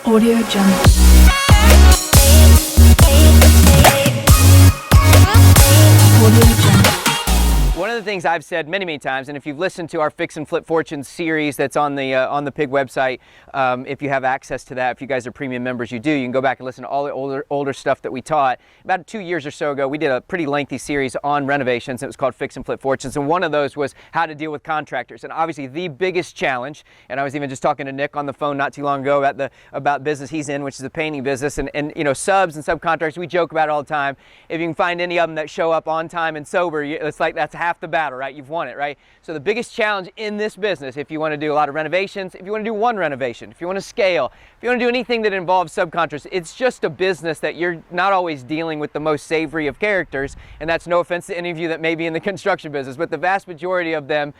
Audio Jungle. Audio Jungle. One of the things I've said many times, and if you've listened to our Fix and Flip Fortunes series that's on the Pig website, if you have access to that, if you guys are premium members, you do. You can go back and listen to all the older stuff that we taught. About 2 years or so ago, we did a pretty lengthy series on renovations. It was called Fix and Flip Fortunes, and one of those was how to deal with contractors. And obviously, the biggest challenge, and I was even just talking to Nick on the phone not too long ago about business he's in, which is the painting business, and you know, subs and subcontractors. We joke about it all the time. If you can find any of them that show up on time and sober, it's like that's half the battle, right? You've won it, right? So the biggest challenge in this business, if you want to do a lot of renovations, if you want to do one renovation, if you want to scale, if you want to do anything that involves subcontractors, it's just a business that you're not always dealing with the most savory of characters. And that's no offense to any of you that may be in the construction business, but the vast majority of them,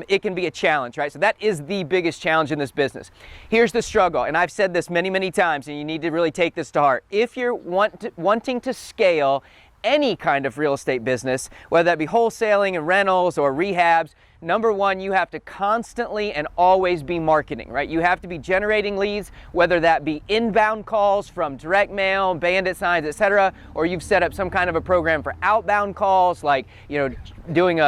it can be a challenge, right? So that is the biggest challenge in this business. Here's the struggle, and I've said this many times, and you need to really take this to heart. If you're wanting to scale any kind of real estate business, whether that be wholesaling and rentals or rehabs, number one, you have to constantly and always be marketing, right? You have to be generating leads, whether that be inbound calls from direct mail, bandit signs, etc., or you've set up some kind of a program for outbound calls, like, you know, doing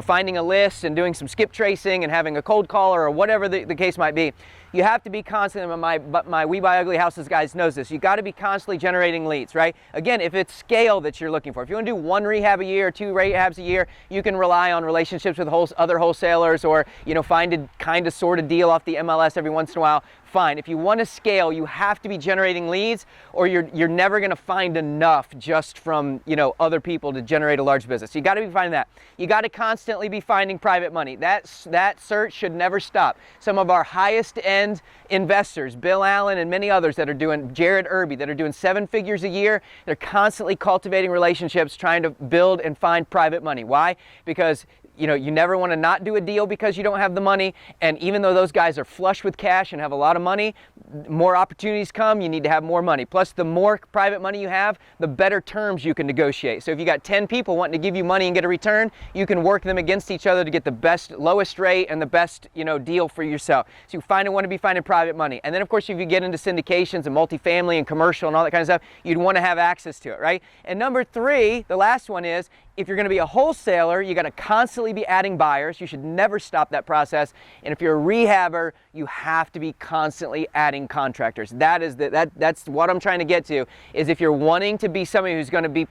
finding a list and doing some skip tracing and having a cold caller or whatever the case might be. You have to be constantly, my We Buy Ugly Houses guys knows this, you got to be constantly generating leads, right? Again, if it's scale that you're looking for, if you want to do one rehab a year or two rehabs a year, you can rely on relationships with other wholesalers, or, you know, find a kind of sort of deal off the MLS every once in a while. Fine. If you want to scale, you have to be generating leads, or you're never going to find enough just from, you know, other people to generate a large business. You got to be finding that. You got to constantly be finding private money. That search should never stop. Some of our highest end investors, Bill Allen and many others that are doing, Jared Irby, that are doing 7 figures a year, they're constantly cultivating relationships, trying to build and find private money. Why? Because, you know, you never want to not do a deal because you don't have the money. And even though those guys are flush with cash and have a lot of money, more opportunities come, you need to have more money. Plus, the more private money you have, the better terms you can negotiate. So if you got 10 people wanting to give you money and get a return, you can work them against each other to get the best, lowest rate and the best, you know, deal for yourself. So you want to be finding private money. And then, of course, if you get into syndications and multifamily and commercial and all that kind of stuff, you'd want to have access to it, right? And number 3, the last one is, if you're going to be a wholesaler, you got to constantly be adding buyers. You should never stop that process. And if you're a rehabber, you have to be constantly adding contractors. That's what I'm trying to get to, is if you're wanting to be somebody who's going to be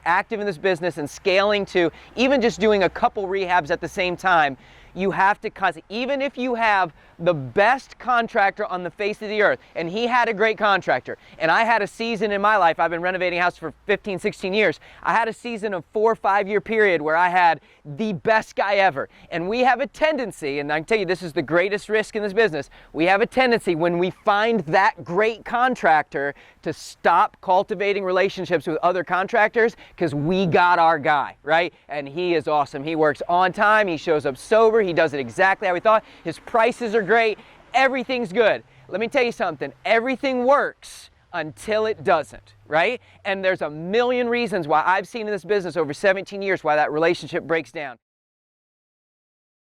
active in this business and scaling to even just doing a couple rehabs at the same time, you have to even if you have the best contractor on the face of the earth, and he had a great contractor, and I had a season in my life, I've been renovating houses for 15, 16 years, I had a season of 4 or 5 year period where I had the best guy ever. And we have a tendency, and I can tell you this is the greatest risk in this business, we have a tendency when we find that great contractor to stop cultivating relationships with other contractors because we got our guy, right? And he is awesome. He works on time, he shows up sober, he does it exactly how we thought, his prices are great, everything's good. Let me tell you something, everything works until it doesn't, right? And there's a million reasons why I've seen in this business over 17 years why that relationship breaks down.